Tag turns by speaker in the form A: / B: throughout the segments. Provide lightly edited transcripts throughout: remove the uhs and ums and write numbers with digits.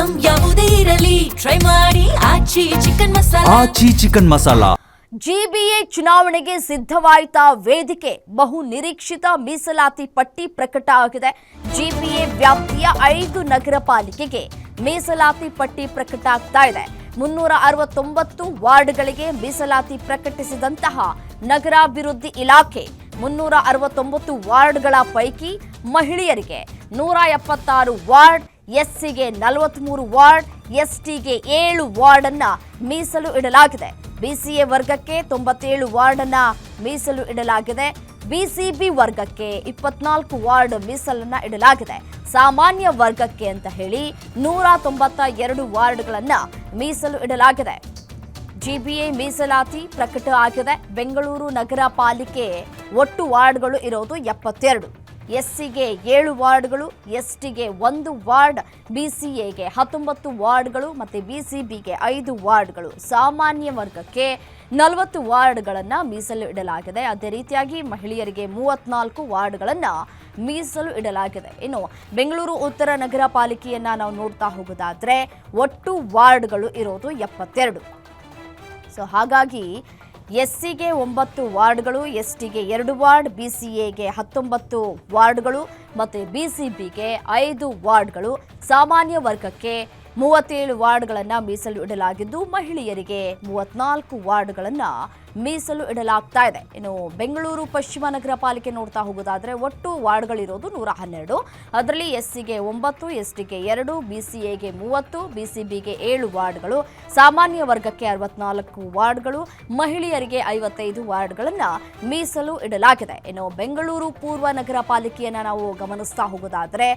A: Item ಯಾವುದೇ ಇರಲಿ try ಮಾಡಿ ಆಚಿ ಚಿಕನ್ ಮಸಾಲಾ.
B: ಜಿಬಿಎ ಚುನಾವಣೆಗೆ ಸಿದ್ಧವಾಯಿತ ವೇದಿಕೆ. ಬಹು ನಿರೀಕ್ಷಿತ ಮೀಸಲಾತಿ ಪಟ್ಟಿ ಪ್ರಕಟ ಆಗಿದೆ. ಜಿಬಿಎ ವ್ಯಾಪ್ತಿಯ 5 ನಗರ ಪಾಲಿಕೆಗೆ ಮೀಸಲಾತಿ ಪಟ್ಟಿ ಪ್ರಕಟ ಆಗ್ತಾ ಇದೆ. 369 ವಾರ್ಡ್ಗಳಿಗೆ ಮೀಸಲಾತಿ ಪ್ರಕಟಿಸಿದಂತಹ ನಗರಾಭಿವೃದ್ಧಿ ಇಲಾಖೆ 369 ವಾರ್ಡ್ಗಳ ಪೈಕಿ ಮಹಿಳೆಯರಿಗೆ 176 ವಾರ್ಡ್, ಎಸ್ಸಿಗೆ 43 ವಾರ್ಡ್, ಎಸ್ಟಿಗೆ 7 ವಾರ್ಡ್ ಅನ್ನ ಮೀಸಲು ಇಡಲಾಗಿದೆ. ಬಿಸಿಎ ವರ್ಗಕ್ಕೆ 97 ವಾರ್ಡ್ ಅನ್ನ ಮೀಸಲು ಇಡಲಾಗಿದೆ. ಬಿಸಿಬಿ ವರ್ಗಕ್ಕೆ 24 ವಾರ್ಡ್ ಮೀಸಲನ್ನ ಇಡಲಾಗಿದೆ. ಸಾಮಾನ್ಯ ವರ್ಗಕ್ಕೆ ಅಂತ ಹೇಳಿ 192 ವಾರ್ಡ್ಗಳನ್ನ ಮೀಸಲು ಇಡಲಾಗಿದೆ. ಜಿಬಿಎ ಮೀಸಲಾತಿ ಪ್ರಕಟ ಆಗಿದೆ. ಬೆಂಗಳೂರು ನಗರ ಪಾಲಿಕೆ ಒಟ್ಟು ವಾರ್ಡ್ಗಳು ಇರೋದು 72. ಎಸ್ಸಿಗೆ 7 ವಾರ್ಡ್ಗಳು, ಎಸ್ಟಿಗೆ 1 ವಾರ್ಡ್, ಬಿಸಿಎಗೆ 19 ವಾರ್ಡ್ಗಳು ಮತ್ತು ಬಿಸಿಬಿಗೆ 5 ವಾರ್ಡ್ಗಳು, ಸಾಮಾನ್ಯ ವರ್ಗಕ್ಕೆ 40 ವಾರ್ಡ್ಗಳನ್ನು ಮೀಸಲು ಇಡಲಾಗಿದೆ. ಅದೇ ರೀತಿಯಾಗಿ ಮಹಿಳೆಯರಿಗೆ 34 ವಾರ್ಡ್ಗಳನ್ನು ಮೀಸಲು ಇಡಲಾಗಿದೆ. ಇನ್ನು ಬೆಂಗಳೂರು ಉತ್ತರ ನಗರ ಪಾಲಿಕೆಯನ್ನ ನಾವು ನೋಡ್ತಾ ಹೋಗೋದಾದ್ರೆ ಒಟ್ಟು ವಾರ್ಡ್ಗಳು ಇರೋದು 72. ಸೊ ಹಾಗಾಗಿ ಎಸ್ಸಿಗೆ 9 ವಾರ್ಡ್ಗಳು, ಎಸ್ಟಿಗೆ 2 ವಾರ್ಡ್, ಬಿಸಿಎಗೆ 19 ವಾರ್ಡ್ಗಳು ಮತ್ತು ಬಿಸಿಬಿಗೆ 5 ವಾರ್ಡ್ಗಳು, ಸಾಮಾನ್ಯ ವರ್ಗಕ್ಕೆ 37 ವಾರ್ಡ್ಗಳನ್ನು ಮೀಸಲು ಇಡಲಾಗಿದ್ದು ಮಹಿಳೆಯರಿಗೆ 34 ವಾರ್ಡ್ಗಳನ್ನು ಮೀಸಲು ಇಡಲಾಗ್ತಾ ಇದೆ. ಇನ್ನು ಬೆಂಗಳೂರು ಪಶ್ಚಿಮ ನಗರ ಪಾಲಿಕೆ ನೋಡ್ತಾ ಹೋಗೋದಾದ್ರೆ ಒಟ್ಟು ವಾರ್ಡ್ಗಳಿರೋದು 112. ಅದರಲ್ಲಿ ಎಸ್ಸಿಗೆ 9, ಎಸ್ಟಿಗೆ 2, ಬಿಸಿಎಗೆ 30, ಬಿಸಿಬಿಗೆ 7 ವಾರ್ಡ್ಗಳು, ಸಾಮಾನ್ಯ ವರ್ಗಕ್ಕೆ 64 ವಾರ್ಡ್ಗಳು, ಮಹಿಳೆಯರಿಗೆ 55 ವಾರ್ಡ್ಗಳನ್ನು ಮೀಸಲು ಇಡಲಾಗಿದೆ. ಇನ್ನು ಬೆಂಗಳೂರು ಪೂರ್ವ ನಗರ ಪಾಲಿಕೆಯನ್ನು ನಾವು ಗಮನಿಸ್ತಾ ಹೋಗೋದಾದ್ರೆ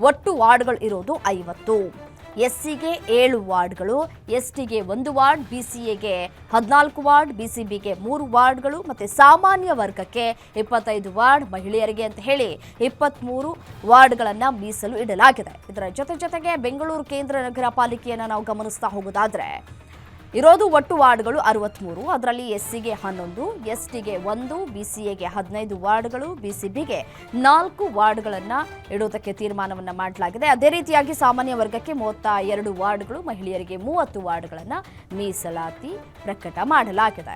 B: ಒಟ್ಟು ವಾರ್ಡ್ಗಳು ಇರೋದು 50. ಎಸ್ಸಿಗೆ 7 ವಾರ್ಡ್ಗಳು, ಎಸ್ಟಿಗೆ 1 ವಾರ್ಡ್, ಬಿಸಿಎಗೆ 14 ವಾರ್ಡ್, ಬಿಸಿಬಿಗೆ 3 ವಾರ್ಡ್ಗಳು ಮತ್ತು ಸಾಮಾನ್ಯ ವರ್ಗಕ್ಕೆ 25 ವಾರ್ಡ್, ಮಹಿಳೆಯರಿಗೆ ಅಂತ ಹೇಳಿ 23 ವಾರ್ಡ್ಗಳನ್ನು ಮೀಸಲು ಇಡಲಾಗಿದೆ. ಇದರ ಜೊತೆಗೆ ಬೆಂಗಳೂರು ಕೇಂದ್ರ ನಗರ ಪಾಲಿಕೆಯನ್ನು ನಾವು ಗಮನಿಸ್ತಾ ಹೋಗೋದಾದ್ರೆ ಇರೋದು ಒಟ್ಟು ವಾರ್ಡ್ಗಳು 63. ಅದರಲ್ಲಿ ಎಸ್ಸಿಗೆ 11, ಎಸ್ಟಿಗೆ 1, ಬಿಸಿಎಗೆ 15 ವಾರ್ಡ್ಗಳು, ಬಿಸಿಬಿಗೆ 4 ವಾರ್ಡ್ಗಳನ್ನು ಇಡೋದಕ್ಕೆ ತೀರ್ಮಾನವನ್ನು ಮಾಡಲಾಗಿದೆ. ಅದೇ ರೀತಿಯಾಗಿ ಸಾಮಾನ್ಯ ವರ್ಗಕ್ಕೆ 32 ವಾರ್ಡ್ಗಳು, ಮಹಿಳೆಯರಿಗೆ 30 ವಾರ್ಡ್ಗಳನ್ನು ಮೀಸಲಾತಿ ಪ್ರಕಟ ಮಾಡಲಾಗಿದೆ.